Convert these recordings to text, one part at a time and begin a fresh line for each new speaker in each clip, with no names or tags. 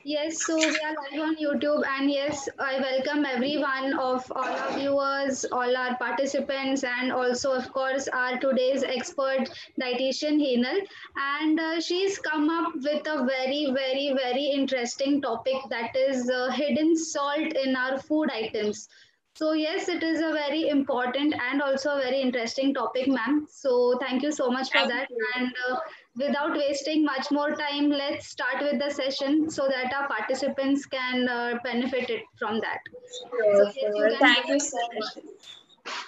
Yes, so we are live on YouTube, and yes, I welcome everyone of all our viewers, all our participants, and also, of course, our today's expert dietitian Henal. And she's come up with a very, very, very interesting topic, that is hidden salt in our food items. So yes, it is a very important and also a very interesting topic, ma'am. So thank you so much for
Thank
that.
you.
And without wasting much more time, let's start with the session so that our participants can benefit it from that. So
Sure,
yes, you
sure.
can go
Thank you
with
so
the
much.
session.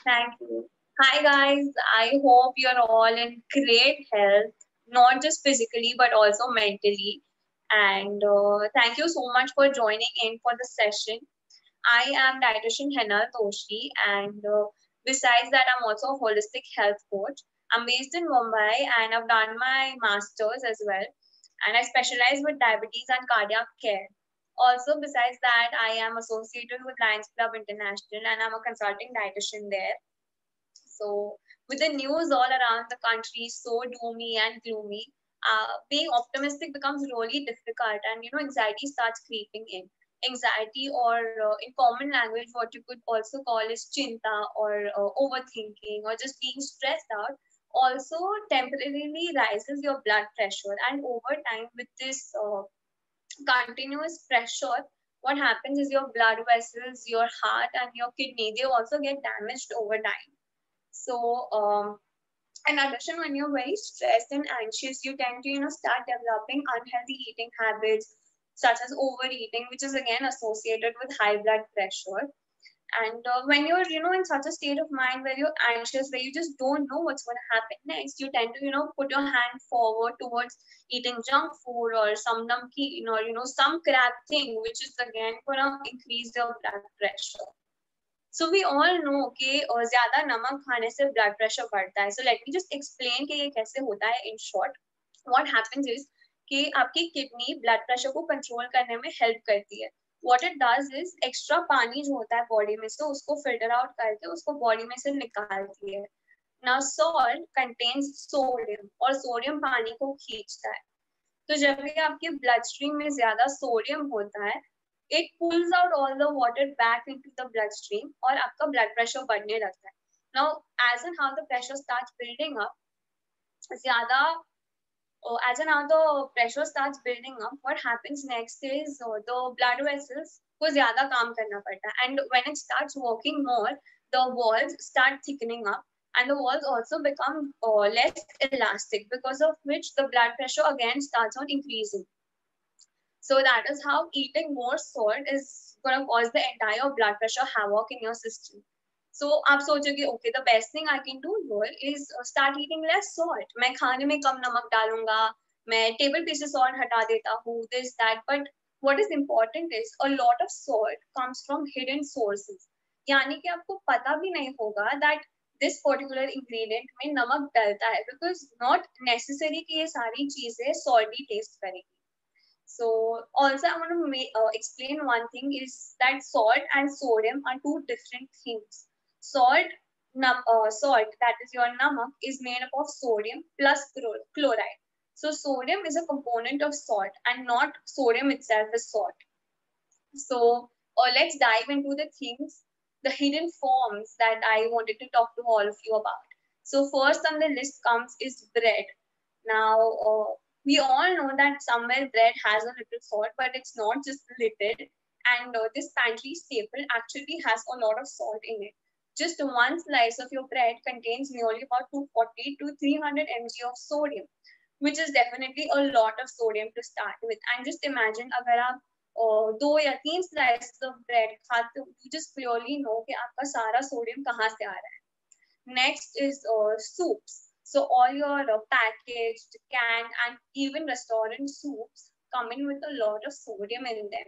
Thank you. Hi, guys. I hope you're all in great health, not just physically, but also mentally. And thank you so much for joining in for the session. I am dietitian Henal Doshi, and besides that, I'm also a holistic health coach. I'm based in Mumbai, and I've done my master's as well. And I specialize with diabetes and cardiac care. Also, besides that, I am associated with Lions Club International, and I'm a consulting dietitian there. So, with the news all around the country so doomy and gloomy, being optimistic becomes really difficult, and anxiety starts creeping in. Anxiety, or in common language, what you could also call is chinta, or overthinking, or just being stressed out, also temporarily raises your blood pressure. And over time, with this continuous pressure, what happens is your blood vessels, your heart, and your kidney, they also get damaged over time. So, in addition, when you're very stressed and anxious, you tend to, start developing unhealthy eating habits such as overeating, which is again associated with high blood pressure. And when you're, in such a state of mind where you're anxious, where you just don't know what's going to happen next, you tend to, put your hand forward towards eating junk food or some namkeen or, some crap thing, which is again going to increase your blood pressure. So we all know कि ज़्यादा नमक खाने से blood pressure बढ़ता है. So let me just explain कि ये कैसे होता है in short. What happens is कि आपकी kidney blood pressure को control करने में help करती है. What it does is extra पानी जो होता है body में से उसको filter out करके उसको body में से निकालती है. Now salt contains sodium और sodium पानी को खींचता है. तो जब भी आपके bloodstream में ज़्यादा sodium होता है, it pulls out all the water back into the bloodstream और आपका blood pressure बढ़ने लगता है. Now, as and how the pressure starts building up, ज़्यादा as and how the pressure starts building up, what happens next is the blood vessels को ज़्यादा काम करना पड़ता है. And when it starts working more, the walls start thickening up, and the walls also become less elastic, because of which the blood pressure again starts on increasing. So that is how eating more salt is going to cause the entire blood pressure havoc in your system. So आप सोचोगे okay, the best thing I can do here is start eating less salt. मैं खाने में कम नमक डालूंगा, मैं table पे से salt हटा देता हूँ, this that. But what is important is a lot of salt comes from hidden sources. यानी कि आपको पता भी नहीं होगा that this particular ingredient में नमक डलता है, because not necessary कि ये सारी चीजें salty taste करेंगी. So also I want to explain one thing is that salt and sodium are two different things. Salt, salt that is your namak is made up of sodium plus chloride. So sodium is a component of salt and not sodium itself is salt. So let's dive into the things, the hidden forms that I wanted to talk to all of you about. So first on the list comes is bread. Now, we all know that somewhere bread has a little salt, but it's not just little. And this pantry staple actually has a lot of salt in it. Just one slice of your bread contains nearly about 240 to 300 mg of sodium, which is definitely a lot of sodium to start with. And just imagine, अगर आप दो या तीन slices of bread खाते हो, you just clearly know कि आपका सारा sodium कहाँ से आ रहा है. Next is soups. So all your packaged, canned, and even restaurant soups come in with a lot of sodium in them.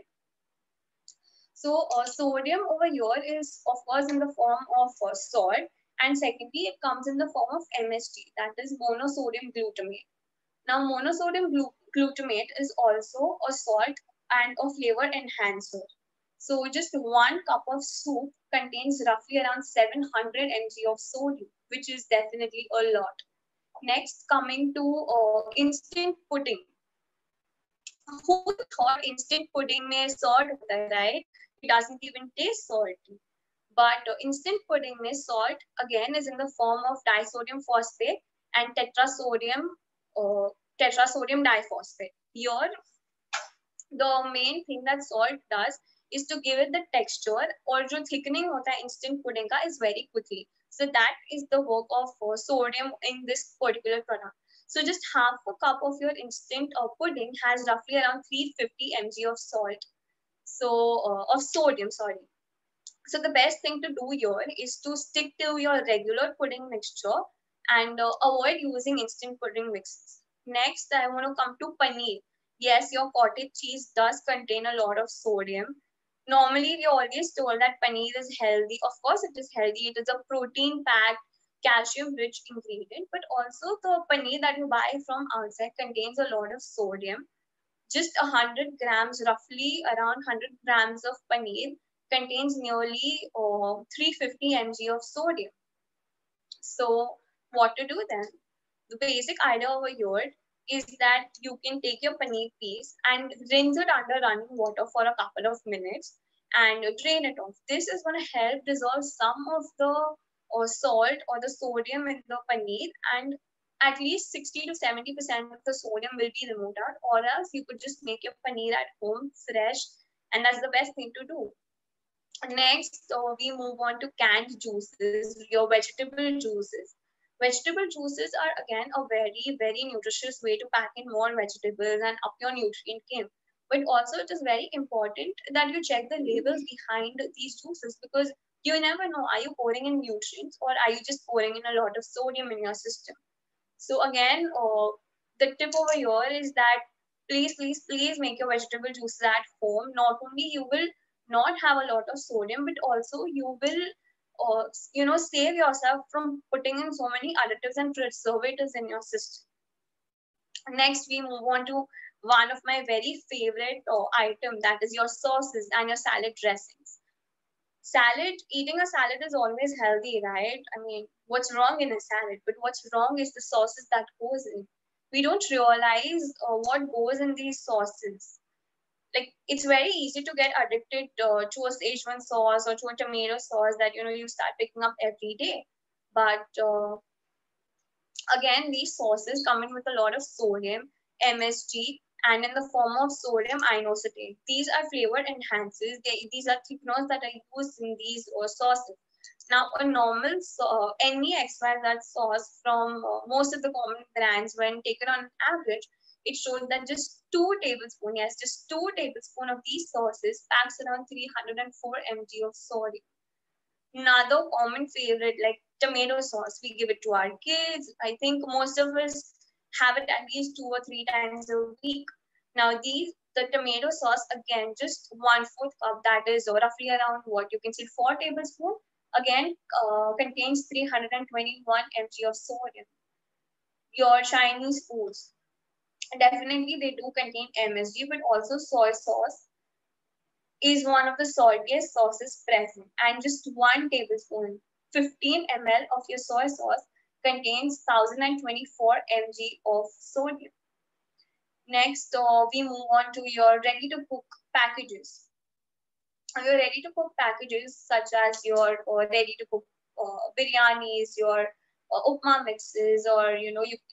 So sodium over here is of course in the form of salt, and secondly it comes in the form of MSG, that is monosodium glutamate. Now monosodium glutamate is also a salt and a flavor enhancer. So just one cup of soup contains roughly around 700 mg of sodium, which is definitely a lot. Next, coming to instant pudding. who thought instant pudding में salt होता है, right? It doesn't even taste salty. But instant pudding में salt again is in the form of disodium phosphate and tetrasodium diphosphate. Here, the main thing that salt does is to give it the texture, or जो thickening होता है instant pudding का is very quickly. So that is the work of sodium in this particular product. So just half a cup of your instant pudding has roughly around 350 mg of salt. So of sodium, sorry. So the best thing to do here is to stick to your regular pudding mixture and avoid using instant pudding mixes. Next, I want to come to paneer. Yes, your cottage cheese does contain a lot of sodium. Normally, we are always told that paneer is healthy. Of course, it is healthy. It is a protein-packed, calcium-rich ingredient. But also, the paneer that you buy from outside contains a lot of sodium. Just 100 grams, roughly around 100 grams of paneer contains nearly 350 mg of sodium. So what to do then? The basic idea over here is that you can take your paneer piece and rinse it under running water for a couple of minutes and drain it off. This is going to help dissolve some of the salt or the sodium in the paneer, and at least 60 to 70% of the sodium will be removed out, or else you could just make your paneer at home fresh, and that's the best thing to do. Next, we move on to canned juices, your vegetable juices. Vegetable juices are again a very, very nutritious way to pack in more vegetables and up your nutrient game. But also it is very important that you check the labels behind these juices, because you never know, are you pouring in nutrients or are you just pouring in a lot of sodium in your system? So again, the tip over here is that please make your vegetable juices at home. Not only you will not have a lot of sodium, but also you will save yourself from putting in so many additives and preservatives in your system. Next, we move on to one of my very favorite item, that is your sauces and your salad dressings. Eating a salad is always healthy, right? I mean, what's wrong in a salad? But what's wrong is the sauces that goes in. We don't realize what goes in these sauces. Like, it's very easy to get addicted to a Szechuan sauce or to a tomato sauce that you start picking up every day. But again, these sauces come in with a lot of sodium, MSG, and in the form of sodium inositate. These are flavor enhancers. These are thickeners that are used in these sauces. Now, a normal any XYZ sauce from most of the common brands, when taken on average, it shows that just 2 tablespoons, yes, just 2 tablespoons of these sauces packs around 304 mg of sodium. Another common favorite, like tomato sauce, we give it to our kids. I think most of us have it at least 2 or 3 times a week. Now, the tomato sauce, again, just 1/4 cup, that is roughly around what you can see 4 tablespoons, again, contains 321 mg of sodium. Your Chinese foods, definitely they do contain MSG, but also soy sauce is one of the saltiest sauces present, and just 1 tablespoon, 15 ml of your soy sauce contains 1024 mg of sodium. Next, we move on to your ready-to-cook packages. Your ready-to-cook packages, such as your ready-to-cook biryanis, your upma mixes, or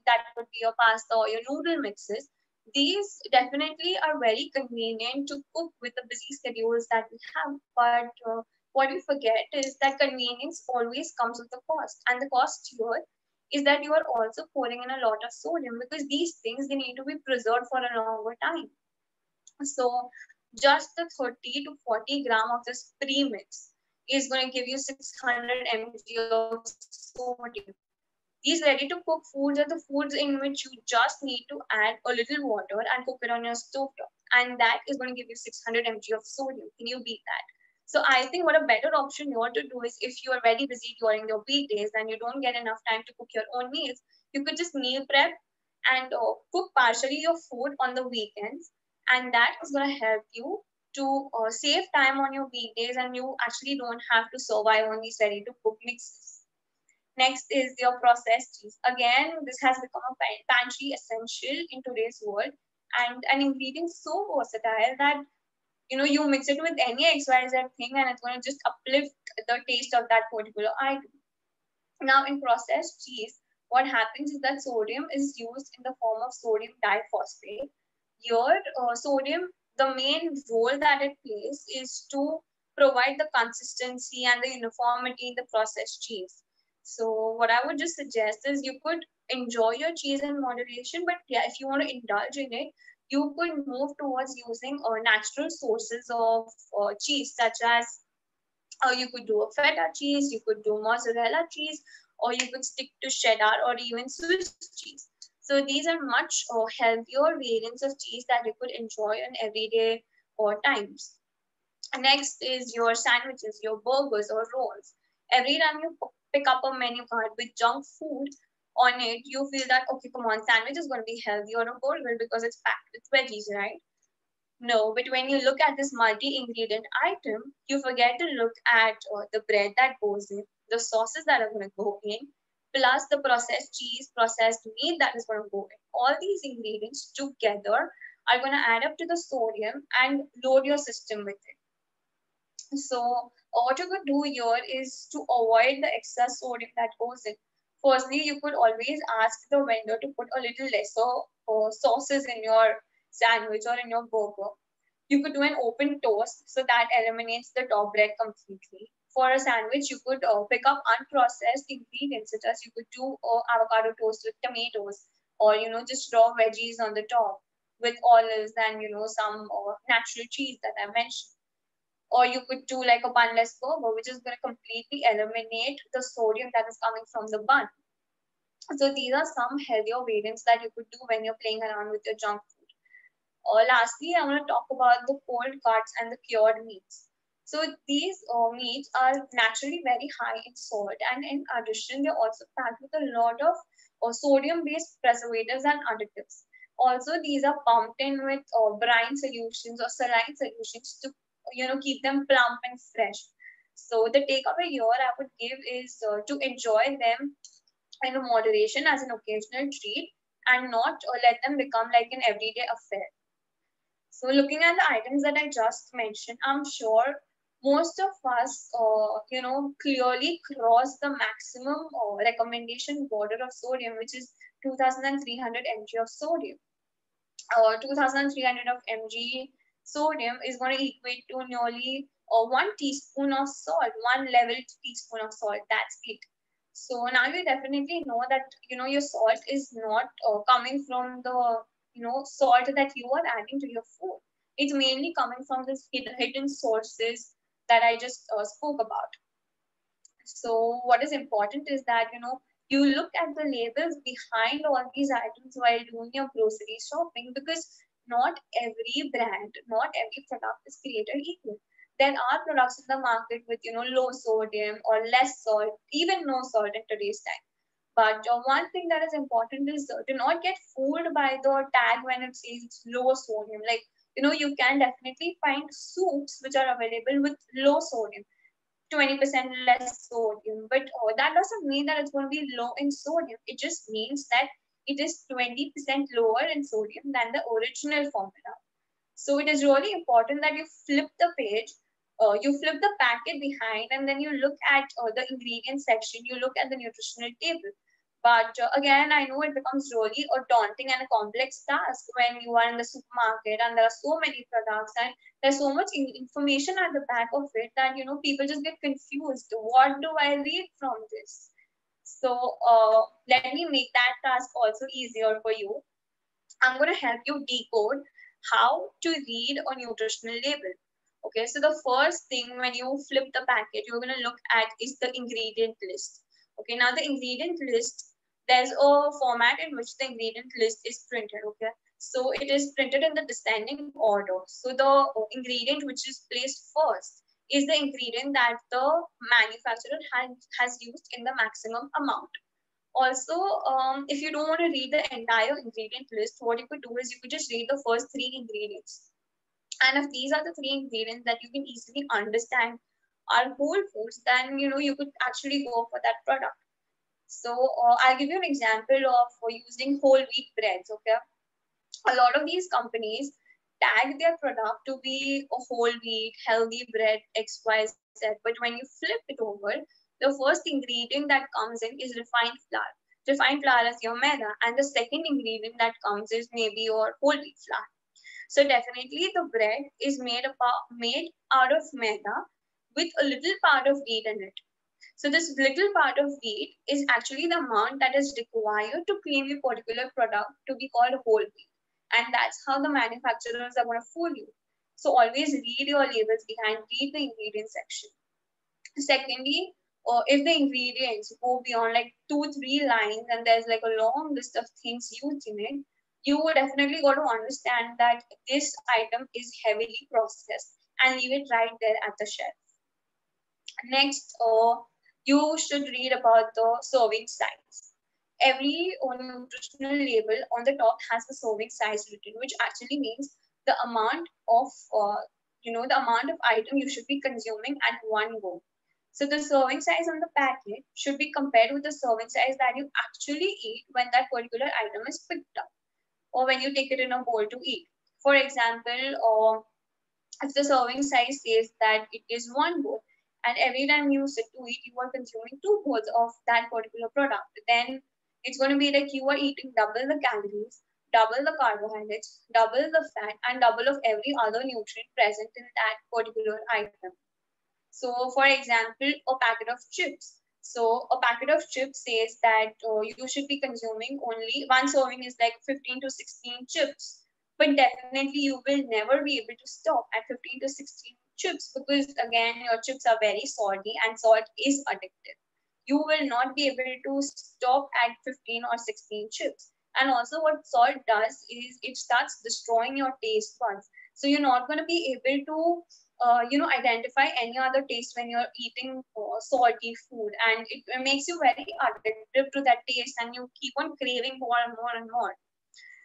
that could be your pasta or your noodle mixes. These definitely are very convenient to cook with the busy schedules that we have. But what we forget is that convenience always comes with a cost, and the cost here is that you are also pouring in a lot of sodium, because these things, they need to be preserved for a longer time. So just the 30 to 40 gram of this premix is going to give you 600 mg of sodium. These ready-to-cook foods are the foods in which you just need to add a little water and cook it on your stove top, and that is going to give you 600 mg of sodium. Can you beat that? So I think what a better option you want to do is, if you are very busy during your weekdays and you don't get enough time to cook your own meals, you could just meal prep and cook partially your food on the weekends, and that is going to help you to save time on your weekdays, and you actually don't have to survive on these ready-to-cook mixes. Next is your processed cheese. Again, this has become a pantry essential in today's world, And an ingredient so versatile that you mix it with any XYZ thing and it's going to just uplift the taste of that particular item. Now, in processed cheese, what happens is that sodium is used in the form of sodium diphosphate. Here, sodium, the main role that it plays is to provide the consistency and the uniformity in the processed cheese. So, what I would just suggest is you could enjoy your cheese in moderation, but yeah, if you want to indulge in it, you could move towards using natural sources of cheese, such as you could do a feta cheese, you could do mozzarella cheese, or you could stick to cheddar or even Swiss cheese. So these are much healthier variants of cheese that you could enjoy on everyday or times. Next is your sandwiches, your burgers or rolls. Every time you pick up a menu card with junk food on it, you feel that, okay, come on, sandwich is going to be healthy or a burger because it's packed with veggies, right? No, but when you look at this multi-ingredient item, you forget to look at the bread that goes in, the sauces that are going to go in, plus the processed cheese, processed meat that is going to go in. All these ingredients together are going to add up to the sodium and load your system with it. So what you could do here is to avoid the excess sodium that goes in. Firstly, you could always ask the vendor to put a little lesser sauces in your sandwich or in your burger. You could do an open toast, so that eliminates the top bread completely. For a sandwich, you could pick up unprocessed ingredients, such as you could do avocado toast with tomatoes, or just raw veggies on the top with olives and some natural cheese that I mentioned. Or you could do like a bunless burger, which is going to completely eliminate the sodium that is coming from the bun. So these are some healthier variants that you could do when you're playing around with your junk food. Lastly, I want to talk about the cold cuts and the cured meats. So these meats are naturally very high in salt, and in addition, they're also packed with a lot of sodium-based preservatives and additives. Also, these are pumped in with brine solutions or saline solutions to keep them plump and fresh. So the takeaway here I would give is to enjoy them in moderation as an occasional treat and not let them become like an everyday affair. So looking at the items that I just mentioned, I'm sure most of us, clearly cross the maximum recommendation border of sodium, which is 2,300 mg of sodium. 2,300 of mg sodium is going to equate to nearly 1 teaspoon of salt, one leveled teaspoon of salt. That's it. So now you definitely know that your salt is not coming from the salt that you are adding to your food. It's mainly coming from this hidden sources that I just spoke about. So what is important is that you look at the labels behind all these items while doing your grocery shopping, because not every brand, not every product is created equal. There are products in the market with low sodium or less salt, even no salt in today's time. But one thing that is important is to not get fooled by the tag when it says it's low sodium. Like, you can definitely find soups which are available with low sodium, 20% less sodium. But that doesn't mean that it's going to be low in sodium. It just means that it is 20% lower in sodium than the original formula. So it is really important that you flip the page, you flip the packet behind, and then you look at the ingredient section, you look at the nutritional table. But again, I know it becomes really a daunting and a complex task when you are in the supermarket and there are so many products and there's so much information at the back of it that people just get confused. What do I read from this? So let me make that task also easier for you. I'm going to help you decode how to read a nutritional label. Okay, so the first thing when you flip the packet, you're going to look at is the ingredient list. Okay, now the ingredient list, there's a format in which the ingredient list is printed. Okay, so it is printed in the descending order. So the ingredient which is placed first is the ingredient that the manufacturer has used in the maximum amount. Also, if you don't want to read the entire ingredient list, what you could do is you could just read the first three ingredients. And if these are the three ingredients that you can easily understand are whole foods, then you could actually go for that product. So I'll give you an example of using whole wheat breads. Okay, A lot of these companies tag their product to be a whole wheat, healthy bread, XYZ. But when you flip it over, the first ingredient that comes in is refined flour. Refined flour is your maida, and the second ingredient that comes is maybe your whole wheat flour. So definitely the bread is made out of maida with a little part of wheat in it. So this little part of wheat is actually the amount that is required to claim a particular product to be called whole wheat. And that's how the manufacturers are going to fool you. So always read your labels behind, read the ingredient section. Secondly, if the ingredients go beyond like 2-3 lines and there's like a long list of things used in it, you would definitely got to understand that this item is heavily processed and leave it right there at the shelf. Next, you should read about the serving size. Every nutritional label on the top has the serving size written, which actually means the amount of the amount of item you should be consuming at one go. So the serving size on the packet should be compared with the serving size that you actually eat when that particular item is picked up or when you take it in a bowl to eat. For example, if the serving size says that it is one bowl, and every time you sit to eat, you are consuming two bowls of that particular product, then it's going to be like you are eating double the calories, double the carbohydrates, double the fat, and double of every other nutrient present in that particular item. So, for example, a packet of chips. So, a packet of chips says that you should be consuming only one serving is like 15 to 16 chips. But definitely, you will never be able to stop at 15 to 16 chips because, again, your chips are very salty and salt is addictive. You will not be able to stop at 15 or 16 chips. And also, what salt does is it starts destroying your taste buds. So, you're not going to be able to identify any other taste when you're eating salty food, and it makes you very addictive to that taste and you keep on craving more and more and more.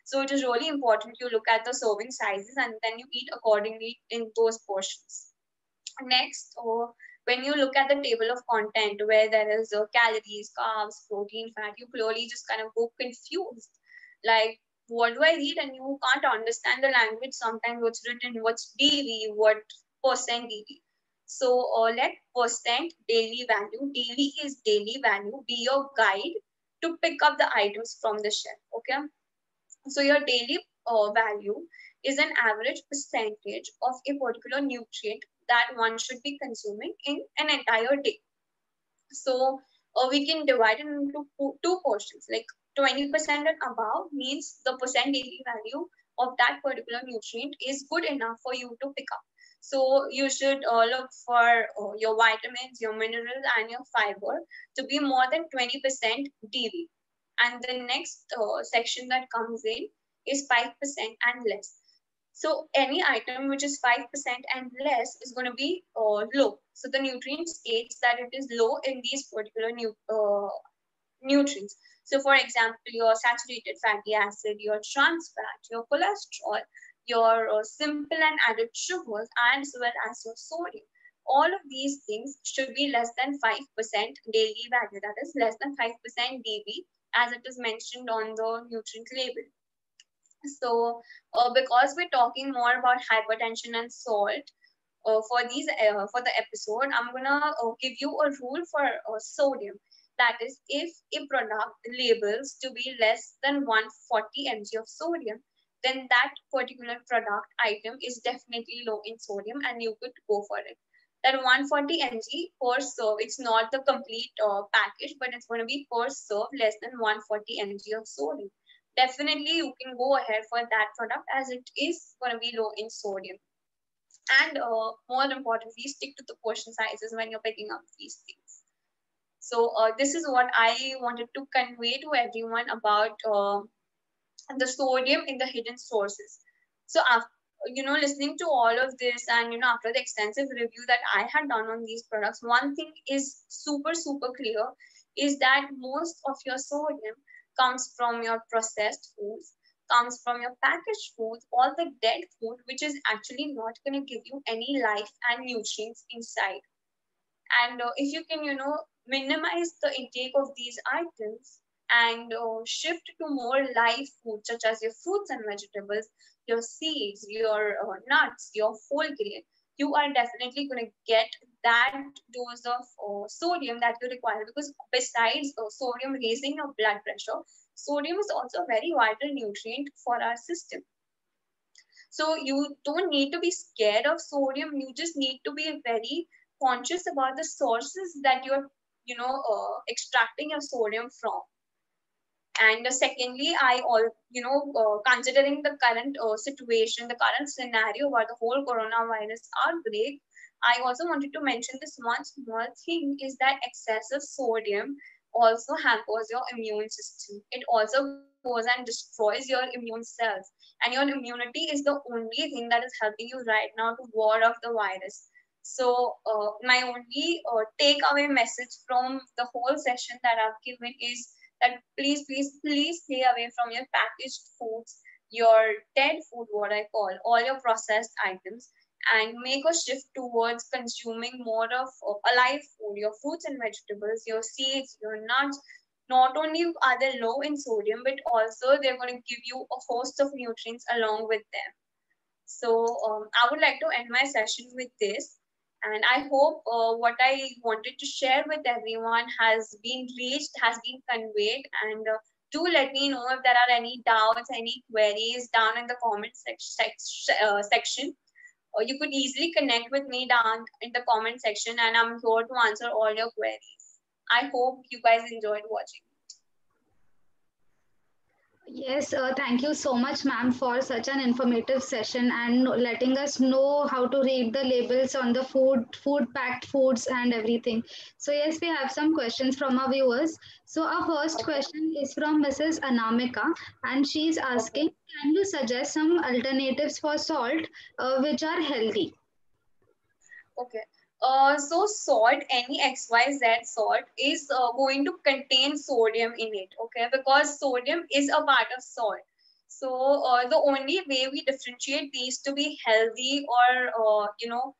So it is really important you look at the serving sizes and then you eat accordingly in those portions. Next, when you look at the table of content where there is calories, carbs, protein, fat, you clearly just kind of go confused. Like, what do I read? And you can't understand the language sometimes, what's written, what's DV, what percent DV. So let percent daily value, daily is daily value, be your guide to pick up the items from the shelf. Okay. So your daily value is an average percentage of a particular nutrient that one should be consuming in an entire day. So we can divide it into two portions, like 20% and above means the percent daily value of that particular nutrient is good enough for you to pick up. So you should look for your vitamins, your minerals, and your fiber to be more than 20% DV. And the next section that comes in is 5% and less. So any item which is 5% and less is going to be low. So the nutrient states that it is low in these particular nutrients. So for example, your saturated fatty acid, your trans fat, your cholesterol, your simple and added sugars, as well as your sodium. All of these things should be less than 5% daily value, that is less than 5% DV, as it is mentioned on the nutrient label. So, because we're talking more about hypertension and salt, for the episode, I'm gonna give you a rule for sodium. That is, if a product labels to be less than 140 mg of sodium, then that particular product item is definitely low in sodium, and you could go for it. That 140 mg per serve, it's not the complete package, but it's going to be per serve less than 140 mg of sodium. Definitely you can go ahead for that product as it is going to be low in sodium. And more importantly, stick to the portion sizes when you're picking up these things. So this is what I wanted to convey to everyone about the sodium in the hidden sources. So after listening to all of this, and after the extensive review that I had done on these products, one thing is super clear, is that most of your sodium comes from your processed foods, comes from your packaged foods, all the dead food, which is actually not going to give you any life and nutrients inside. And if you can minimize the intake of these items, and shift to more live food such as your fruits and vegetables, your seeds, your nuts, your whole grain, you are definitely going to get that dose of sodium that you require. Because besides sodium raising your blood pressure, sodium is also a very vital nutrient for our system. So you don't need to be scared of sodium. You just need to be very conscious about the sources that you're, extracting your sodium from. And secondly, I all considering the current situation, the current scenario about the whole coronavirus outbreak, I also wanted to mention this one small thing is that excessive sodium also hampers your immune system. It also goes and destroys your immune cells, and your immunity is the only thing that is helping you right now to ward off the virus. So my only takeaway message from the whole session that I've given is that please, please, please stay away from your packaged foods, your dead food, what I call, all your processed items, and make a shift towards consuming more of alive food, your fruits and vegetables, your seeds, your nuts. Not only are they low in sodium, but also they're going to give you a host of nutrients along with them. So I would like to end my session with this. And I hope what I wanted to share with everyone has been reached, has been conveyed. And do let me know if there are any doubts, any queries down in the comment section. Or you could easily connect with me down in the comment section, and I'm here to answer all your queries. I hope you guys enjoyed watching.
Yes, thank you so much, ma'am, for such an informative session and letting us know how to read the labels on the food packed foods and everything. So yes, we have some questions from our viewers. So our first
Okay.
question is from Mrs. Anamika, and she's
Okay.
asking, can you suggest some alternatives for salt which are healthy?
Okay. So salt, any XYZ salt is going to contain sodium in it, okay? Because sodium is a part of salt. So the only way we differentiate these to be healthy or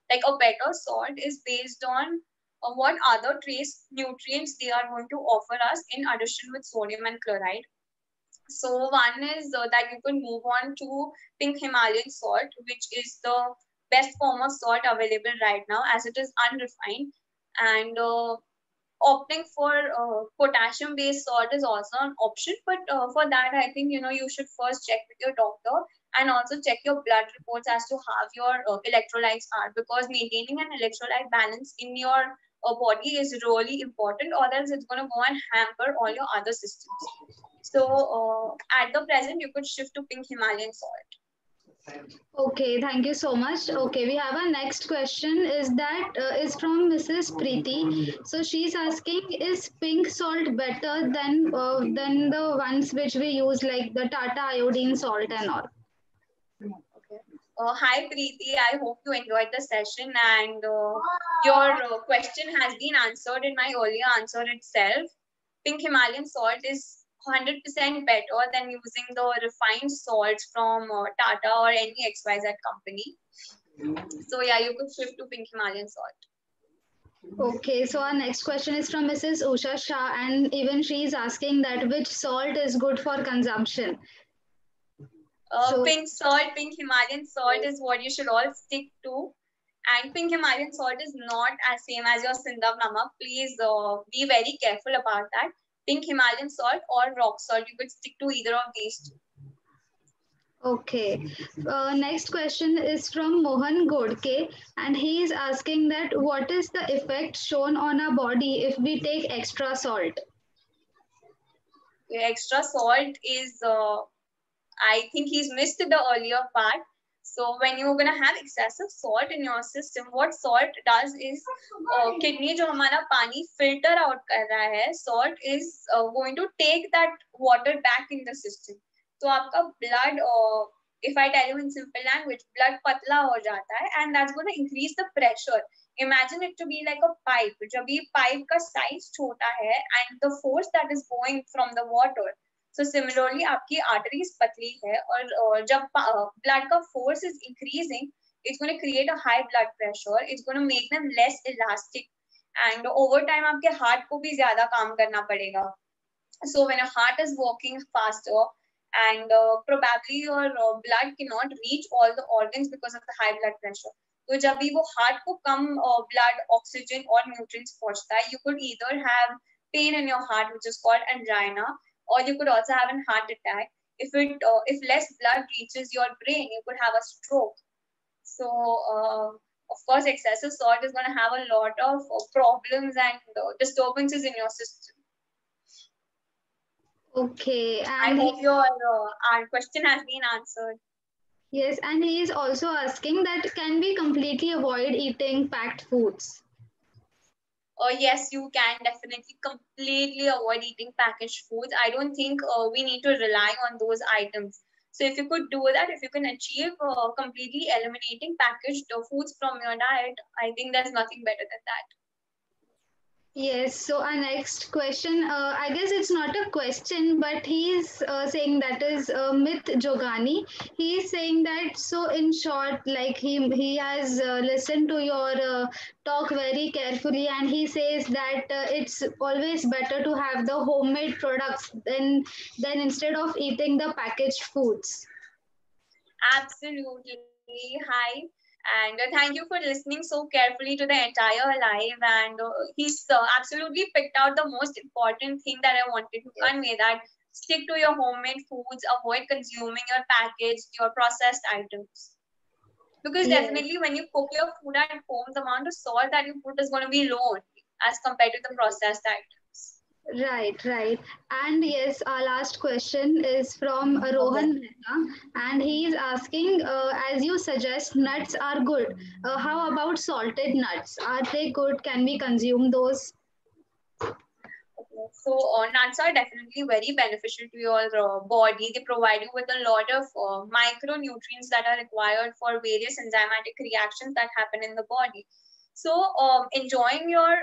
like a better salt is based on what other trace nutrients they are going to offer us in addition with sodium and chloride. So one is that you can move on to pink Himalayan salt, which is the best form of salt available right now as it is unrefined. And opting for potassium based salt is also an option. But for that, I think, you should first check with your doctor and also check your blood reports as to how your electrolytes are, because maintaining an electrolyte balance in your body is really important, or else it's going to go and hamper all your other systems. So at the present, you could shift to pink Himalayan salt.
Okay, thank you so much. Okay, we have our next question is from Mrs. Preeti. So she's asking, is pink salt better than the ones which we use like the Tata iodine salt and all?
Okay. Hi Preeti, I hope you enjoyed the session, and your question has been answered in my earlier answer itself. Pink Himalayan salt is 100% better than using the refined salts from Tata or any XYZ company. So yeah, you could shift to pink Himalayan salt.
Okay, so our next question is from Mrs. Usha Shah, and even she is asking that which salt is good for consumption. So,
Pink Himalayan salt is what you should all stick to. And pink Himalayan salt is not as same as your Sindhav Namak. Please be very careful about that. Pink Himalayan salt or rock salt, you could stick to either of these two.
okay. Next question is from Mohan Godke, and he is asking that what is the effect shown on our body if we take extra salt?
Extra salt is, I think he's missed the earlier part. So when you're gonna have excessive salt in your system, what salt does is kidney जो हमारा पानी filter out कर रहा है, salt is going to take that water back in the system. तो आपका blood, if I tell you in simple language, blood पतला हो जाता है, and that's going to increase the pressure. Imagine it to be like a pipe. जब ये pipe का size छोटा है and the force that is going from the water. So similarly, आपकी arteries पतली है और जब blood का force is increasing, it's going to create a high blood pressure. It's going to make them less elastic, and over time आपके heart को भी ज़्यादा काम करना पड़ेगा. So when your heart is working faster, and probably your blood cannot reach all the organs because of the high blood pressure. तो जब भी वो heart को कम blood, oxygen और nutrients पहुंचता है, you could either have pain in your heart, which is called angina, or you could also have a heart attack. If less blood reaches your brain, you could have a stroke. So of course, excessive salt is going to have a lot of problems and disturbances in your system.
Okay,
I
and
hope your question has been answered.
yes, and he is also asking that can we completely avoid eating packed foods?
Yes, you can definitely completely avoid eating packaged foods. I don't think we need to rely on those items. So if you could do that, if you can achieve completely eliminating packaged foods from your diet, I think there's nothing better than that.
Yes, so our next question, I guess it's not a question, but he's saying that is Myth Jogani. He's saying that, so in short, like he has listened to your talk very carefully, and he says that it's always better to have the homemade products than instead of eating the packaged foods.
Absolutely. Hi. And thank you for listening so carefully to the entire live. And he's absolutely picked out the most important thing that I wanted to convey, that stick to your homemade foods, avoid consuming your packaged, your processed items. Because
Yes.
definitely when you cook your food at home, the amount of salt that you put is going to be low only as compared to the processed items.
Right, right. And yes, our last question is from
Okay.
Rohan Mehta, and he is asking, as you suggest, nuts are good. How about salted nuts? Are they good? Can we consume those?
Okay. So nuts are definitely very beneficial to your body. They provide you with a lot of micronutrients that are required for various enzymatic reactions that happen in the body. So enjoying your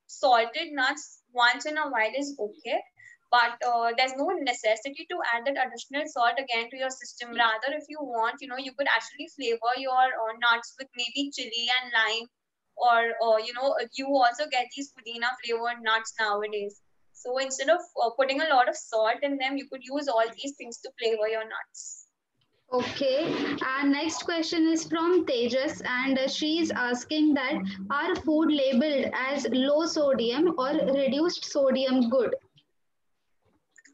salted nuts once in a while is okay, but there's no necessity to add that additional salt again to your system. Rather, if you want, you could actually flavor your nuts with maybe chili and lime, or you also get these pudina flavored nuts nowadays. So instead of putting a lot of salt in them, you could use all these things to flavor your nuts.
Okay. And next question is from Tejas, and she's asking that are food labeled as low sodium or reduced sodium good?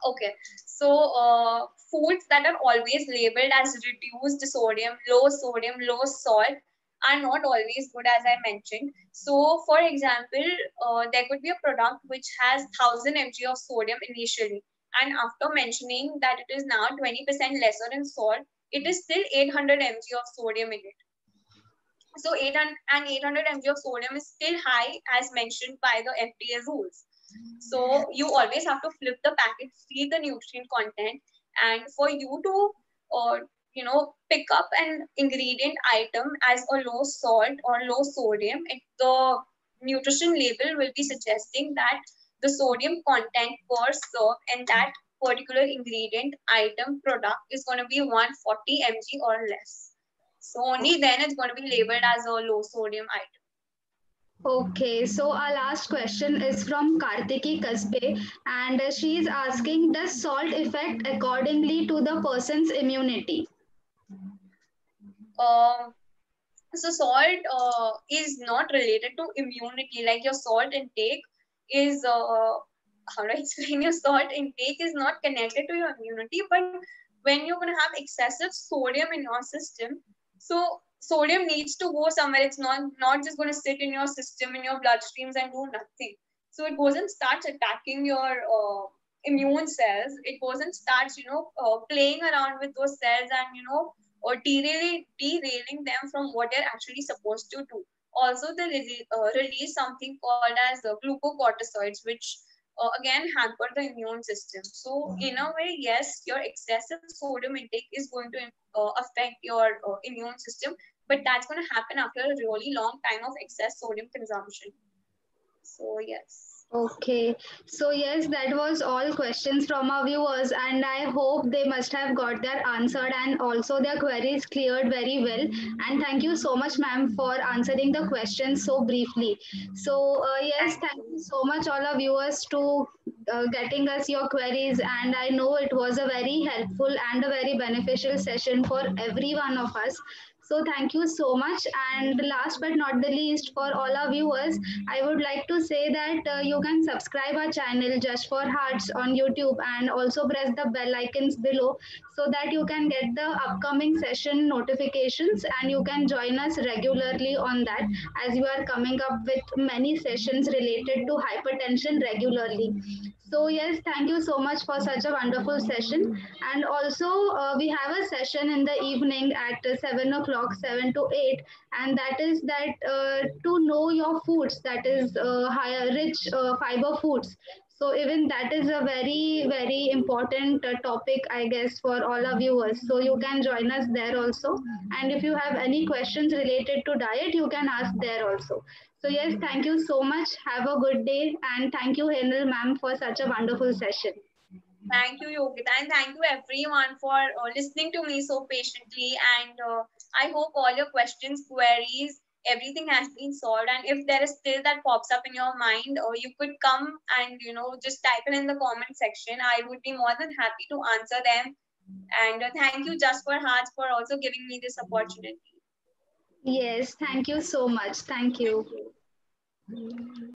Okay, so foods that are always labeled as reduced sodium, low salt are not always good, as I mentioned. So, for example, there could be a product which has 1000 mg of sodium initially, and after mentioning that it is now 20% lesser in salt, it is still 800 mg of sodium in it. So 800 mg of sodium is still high as mentioned by the FDA rules. So you always have to flip the packet, see the nutrient content, and for you to pick up an ingredient item as a low salt or low sodium, the nutrition label will be suggesting that the sodium content per serve in that particular ingredient item product is going to be 140 mg or less. So only then it's going to be labeled as a low sodium item.
Okay, so our last question is from Kartiki Kasbe, and she is asking, does salt affect accordingly to the person's immunity?
Um, so salt is not related to immunity. Like your salt intake is how do I explain? Your salt intake is not connected to your immunity, but when you're going to have excessive sodium in your system, so sodium needs to go somewhere. It's not just going to sit in your system, in your bloodstreams, and do nothing. So it goes and starts attacking your immune cells. It goes and starts playing around with those cells, and or derailing them from what they're actually supposed to do. Also, they release something called as glucocorticoids, which again hamper the immune system. So, in a way, yes, your excessive sodium intake is going to affect your immune system, but that's going to happen after a really long time of excess sodium consumption. So, yes.
Okay, so yes, that was all questions from our viewers, and I hope they must have got their answered and also their queries cleared very well. And thank you so much, ma'am, for answering the questions so briefly. So, yes,
Thank
thank you
you.
so much, all our viewers, to getting us your queries. And I know it was a very helpful and a very beneficial session for every one of us. So thank you so much. And last but not the least, for all our viewers, I would like to say that you can subscribe our channel Just for Hearts on YouTube and also press the bell icons below so that you can get the upcoming session notifications and you can join us regularly on that as you are coming up with many sessions related to hypertension regularly. So yes, thank you so much for such a wonderful session. And also, we have a session in the evening at 7 o'clock, 7 to 8, and that is that to know your foods, that is higher rich fiber foods. So even that is a very very important topic, I guess, for all our viewers. So you can join us there also. And if you have any questions related to diet, you can ask there also. So yes, thank you so much. Have a good day, and thank you, Henal ma'am, for such a wonderful session.
Thank you, Yogita, and thank you everyone for listening to me so patiently. And I hope all your questions, queries, everything has been solved. And if there is still that pops up in your mind, or you could come and just type it in the comment section. I would be more than happy to answer them. And thank you, Just for Hearts, for also giving me this opportunity.
Yes, thank you so much. Thank
Thank
you.
you.